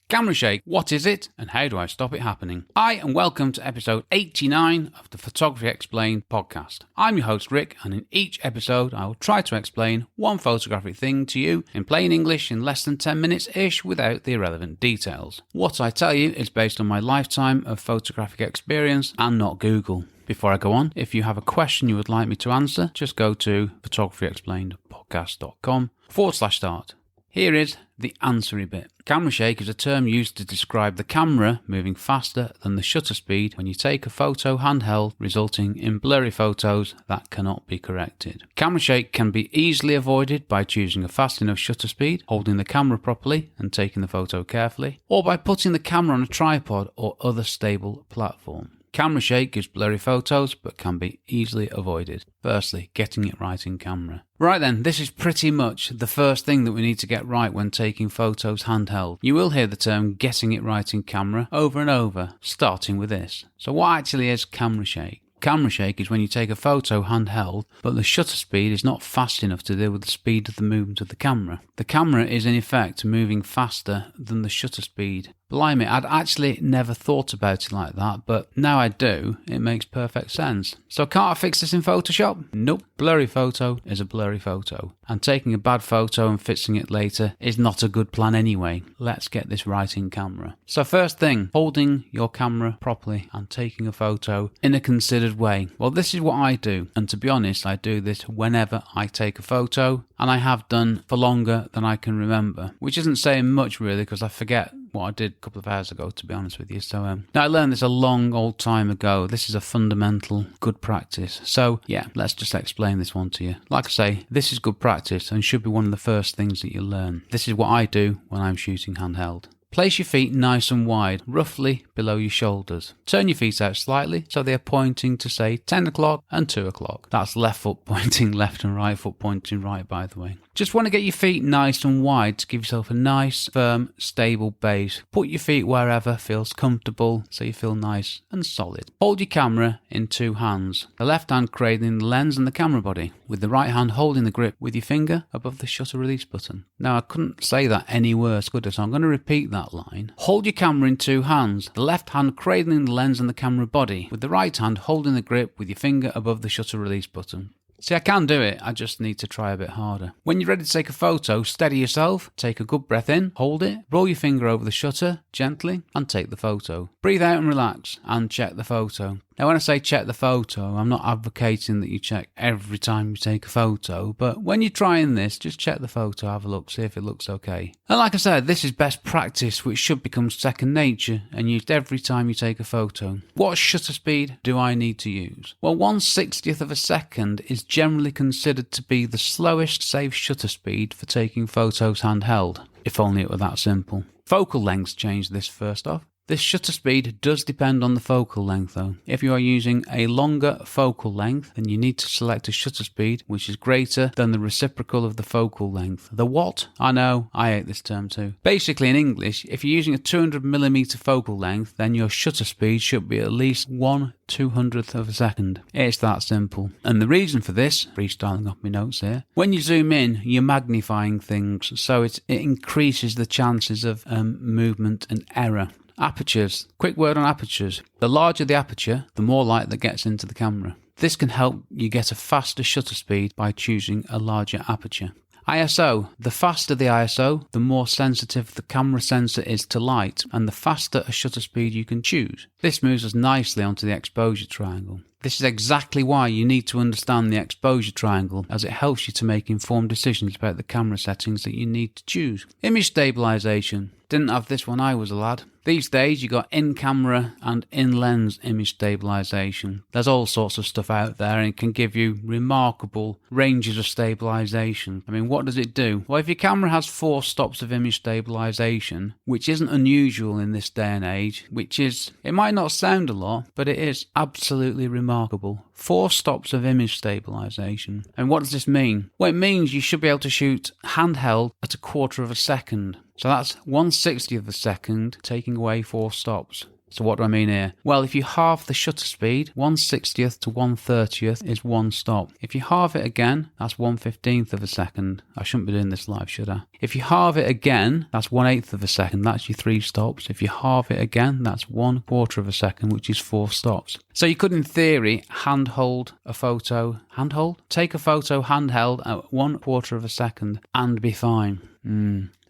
Camera shake, what is it and how do I stop it happening? Hi and welcome to episode 89 of the Photography Explained podcast. I'm your host Rick, and in each episode I will try to explain one photographic thing to you in plain English in less than 10 minutes-ish without the irrelevant details. What I tell you is based on my lifetime of photographic experience and not Google. Before I go on, if you have a question you would like me to answer, just go to photographyexplainedpodcast.com/start. Here is the answery bit. Camera shake is a term used to describe the camera moving faster than the shutter speed when you take a photo handheld, resulting in blurry photos that cannot be corrected. Camera shake can be easily avoided by choosing a fast enough shutter speed, holding the camera properly and taking the photo carefully, or by putting the camera on a tripod or other stable platform. Camera shake gives blurry photos but can be easily avoided. Firstly, getting it right in camera. Right then, this is pretty much the first thing that we need to get right when taking photos handheld. You will hear the term getting it right in camera over and over, starting with this. So what actually is camera shake? Camera shake is when you take a photo handheld, but the shutter speed is not fast enough to deal with the speed of the movement of the camera. The camera is in effect moving faster than the shutter speed. Blimey, I'd actually never thought about it like that, but now I do, it makes perfect sense. So can't I fix this in Photoshop? Nope. Blurry photo is a blurry photo, and taking a bad photo and fixing it later is not a good plan anyway. Let's get this right in camera. So first thing, holding your camera properly and taking a photo in a considered way. Well, this is what I do, and to be honest, I do this whenever I take a photo, and I have done for longer than I can remember, which isn't saying much really because I forget what I did a couple of hours ago, to be honest with you. So now I learned this a long old time ago. This is a fundamental good practice. So yeah, let's just explain this one to you. Like I say, this is good practice and should be one of the first things that you learn. This is what I do when I'm shooting handheld. Place your feet nice and wide, roughly below your shoulders. Turn your feet out slightly so they are pointing to say 10 o'clock and 2 o'clock. That's left foot pointing left and right foot pointing right, by the way. Just want to get your feet nice and wide to give yourself a nice, firm, stable base. Put your feet wherever feels comfortable so you feel nice and solid. Hold your camera in two hands, the left hand cradling the lens and the camera body, with the right hand holding the grip with your finger above the shutter release button. Now I couldn't say that any worse, could I? So I'm going to repeat that line. Hold your camera in two hands, the left hand cradling the lens and the camera body, with the right hand holding the grip with your finger above the shutter release button. See, I can do it, I just need to try a bit harder. When you're ready to take a photo, steady yourself, take a good breath in, hold it, roll your finger over the shutter gently and take the photo. Breathe out and relax and check the photo. Now when I say check the photo, I'm not advocating that you check every time you take a photo, but when you're trying this, just check the photo, have a look, see if it looks okay. And like I said, this is best practice which should become second nature and used every time you take a photo. What shutter speed do I need to use? Well, 1/60th of a second is generally considered to be the slowest safe shutter speed for taking photos handheld, if only it were that simple. Focal lengths change this first off. This shutter speed does depend on the focal length though. If you are using a longer focal length, then you need to select a shutter speed which is greater than the reciprocal of the focal length. The what? I know, I hate this term too. Basically in English, if you're using a 200mm focal length, then your shutter speed should be at least 1/200th of a second. It's that simple. And the reason for this, freestyling off my notes here, when you zoom in, you're magnifying things, so it increases the chances of movement and error. Apertures. Quick word on apertures. The larger the aperture, the more light that gets into the camera. This can help you get a faster shutter speed by choosing a larger aperture. ISO. The faster the ISO, the more sensitive the camera sensor is to light, and the faster a shutter speed you can choose. This moves us nicely onto the exposure triangle. This is exactly why you need to understand the exposure triangle, as it helps you to make informed decisions about the camera settings that you need to choose. Image stabilization. Didn't have this when I was a lad. These days you got in-camera and in-lens image stabilization. There's all sorts of stuff out there and it can give you remarkable ranges of stabilization. I mean, what does it do? Well, if your camera has 4 stops of image stabilization, which isn't unusual in this day and age, it might not sound a lot, but it is absolutely remarkable. 4 stops of image stabilization. And what does this mean? Well, it means you should be able to shoot handheld at 1/4 of a second. So that's 1/60th of a second, taking away 4 stops. So what do I mean here? Well, if you halve the shutter speed, 1/60th to 1/30th is 1 stop. If you halve it again, that's 1/15th of a second. I shouldn't be doing this live, should I? If you halve it again, that's 1/8th of a second. That's your 3 stops. If you halve it again, that's 1/4 of a second, which is 4 stops. So you could, in theory, handhold a photo. Handhold? Take a photo handheld at 1/4 of a second and be fine.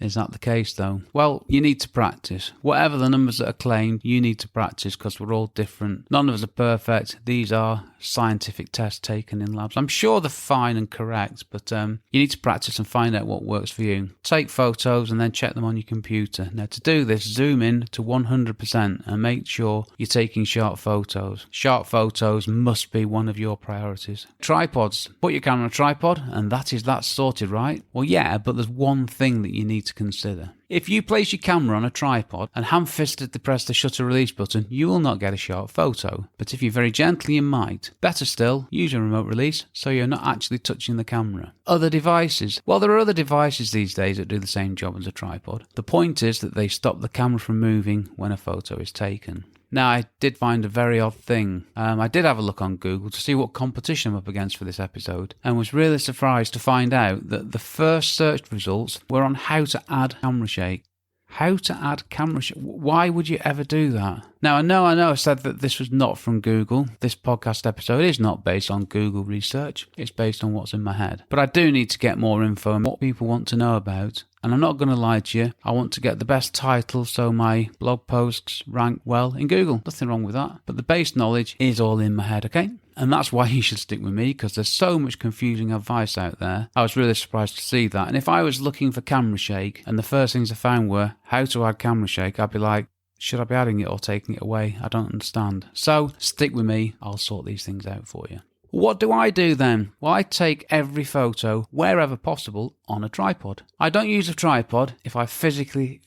Is that the case though? Well, you need to practice. Whatever the numbers that are claimed, you need to practice because we're all different. None of us are perfect. These are scientific tests taken in labs. I'm sure they're fine and correct, but you need to practice and find out what works for you. Take photos and then check them on your computer. Now to do this, zoom in to 100% and make sure you're taking sharp photos. Sharp photos must be one of your priorities. Tripods. Put your camera on a tripod and that's sorted, right? Well, yeah, but there's one thing that you need to consider. If you place your camera on a tripod and ham-fistedly press the shutter release button, you will not get a sharp photo. But if you very gently, you might. Better still, use a remote release so you're not actually touching the camera. Other devices. Well, there are other devices these days that do the same job as a tripod. The point is that they stop the camera from moving when a photo is taken. Now, I did find a very odd thing. I did have a look on Google to see what competition I'm up against for this episode and was really surprised to find out that the first search results were on how to add camera shake. How to add camera shake? Why would you ever do that? Now, I know I said that this was not from Google. This podcast episode is not based on Google research. It's based on what's in my head. But I do need to get more info on what people want to know about. And I'm not going to lie to you, I want to get the best title so my blog posts rank well in Google. Nothing wrong with that. But the base knowledge is all in my head, okay? And that's why you should stick with me, because there's so much confusing advice out there. I was really surprised to see that. And if I was looking for camera shake and the first things I found were how to add camera shake, I'd be like, should I be adding it or taking it away? I don't understand. So stick with me, I'll sort these things out for you. What do I do then? Well, I take every photo, wherever possible, on a tripod. I don't use a tripod if I physically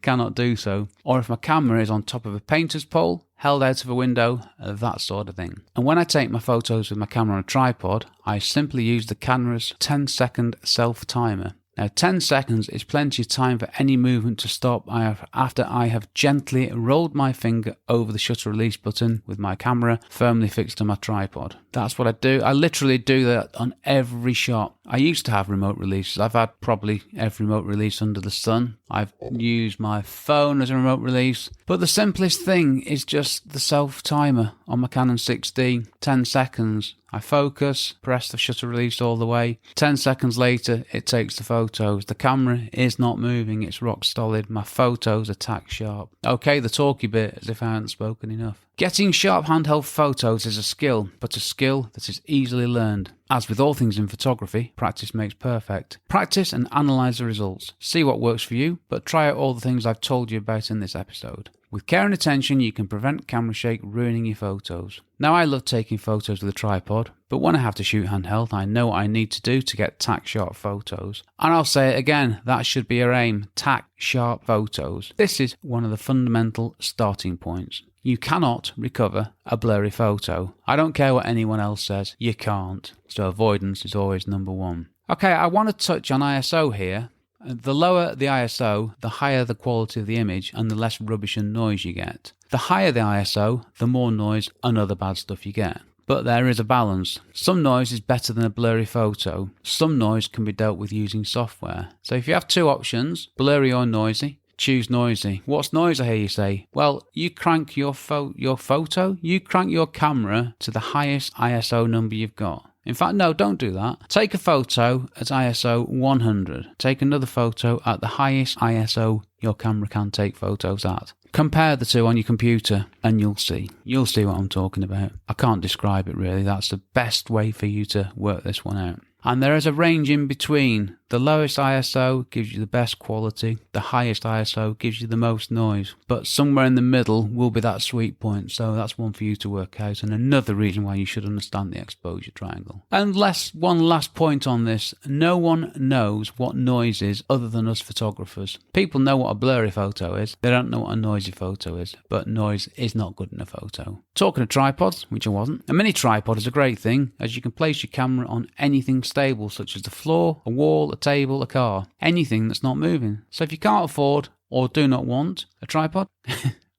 cannot do so, or if my camera is on top of a painter's pole, held out of a window, that sort of thing. And when I take my photos with my camera on a tripod, I simply use the camera's 10-second self-timer. Now, 10 seconds is plenty of time for any movement to stop after I have gently rolled my finger over the shutter release button with my camera firmly fixed on my tripod. That's what I do. I literally do that on every shot. I used to have remote releases. I've had probably every remote release under the sun. I've used my phone as a remote release. But the simplest thing is just the self-timer on my Canon 6D. 10 seconds. I focus, press the shutter release all the way. 10 seconds later, it takes the photos. The camera is not moving. It's rock solid. My photos are tack sharp. Okay, the talky bit, as if I hadn't spoken enough. Getting sharp handheld photos is a skill, but a skill that is easily learned. As with all things in photography, practice makes perfect. Practice and analyse the results. See what works for you, but try out all the things I've told you about in this episode. With care and attention, you can prevent camera shake ruining your photos. Now, I love taking photos with a tripod, but when I have to shoot handheld, I know what I need to do to get tack sharp photos. And I'll say it again, that should be your aim, tack sharp photos. This is one of the fundamental starting points. You cannot recover a blurry photo. I don't care what anyone else says, you can't. So avoidance is always number one. Okay, I want to touch on ISO here. The lower the ISO, the higher the quality of the image and the less rubbish and noise you get. The higher the ISO, the more noise and other bad stuff you get. But there is a balance. Some noise is better than a blurry photo. Some noise can be dealt with using software. So if you have two options, blurry or noisy, choose noisy. What's noise, I hear you say? Well, you crank you crank your camera to the highest ISO number you've got. In fact, no, don't do that. Take a photo at ISO 100. Take another photo at the highest ISO your camera can take photos at. Compare the two on your computer and you'll see. You'll see what I'm talking about. I can't describe it really. That's the best way for you to work this one out. And there is a range in between. The lowest ISO gives you the best quality. The highest ISO gives you the most noise. But somewhere in the middle will be that sweet point. So that's one for you to work out. And another reason why you should understand the exposure triangle. And one last point on this. No one knows what noise is other than us photographers. People know what a blurry photo is. They don't know what a noisy photo is. But noise is not good in a photo. Talking of tripods, which I wasn't. A mini tripod is a great thing as you can place your camera on anything stable, such as the floor, a wall, a table, a car, anything that's not moving. So if you can't afford or do not want a tripod,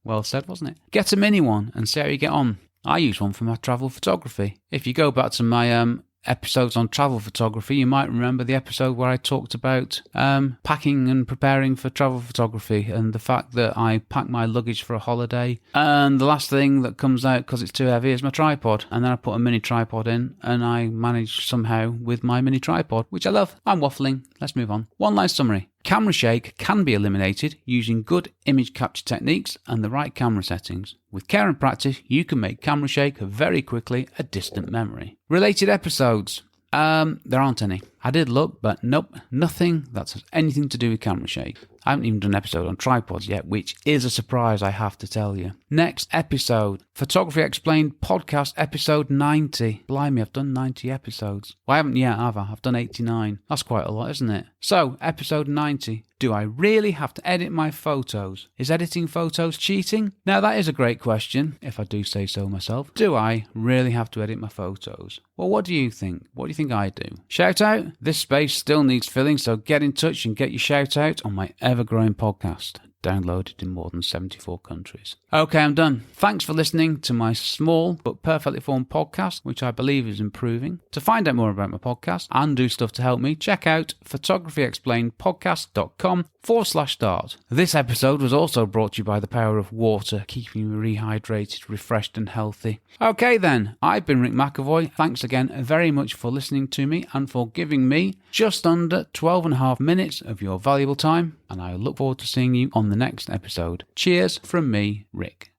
well said, wasn't it? Get a mini one and see how you get on. I use one for my travel photography. If you go back to my episodes on travel photography, you might remember the episode where I talked about packing and preparing for travel photography and the fact that I pack my luggage for a holiday, and the last thing that comes out because it's too heavy is my tripod, and then I put a mini tripod in and I manage somehow with my mini tripod, which I love. I'm waffling. Let's move on. One line summary. Camera shake can be eliminated using good image capture techniques and the right camera settings. With care and practice, you can make camera shake very quickly a distant memory. Related episodes. There aren't any. I did look, but nope, nothing that has anything to do with camera shake. I haven't even done an episode on tripods yet, which is a surprise, I have to tell you. Next episode, Photography Explained podcast episode 90. Blimey, I've done 90 episodes. Well, I haven't yet, have I? I've done 89. That's quite a lot, isn't it? So, episode 90. Do I really have to edit my photos? Is editing photos cheating? Now, that is a great question, if I do say so myself. Do I really have to edit my photos? Well, what do you think? What do you think I do? Shout out? This space still needs filling, so get in touch and get your shout out on my ever-growing podcast. Downloaded in more than 74 countries. Okay, I'm done. Thanks for listening to my small but perfectly formed podcast, which I believe is improving. To find out more about my podcast and do stuff to help me, check out photographyexplainedpodcast.com/start. This episode was also brought to you by the power of water, keeping you rehydrated, refreshed and healthy. Okay then, I've been Rick McAvoy. Thanks again very much for listening to me and for giving me just under 12.5 minutes of your valuable time, and I look forward to seeing you on the next episode. Cheers from me, Rick.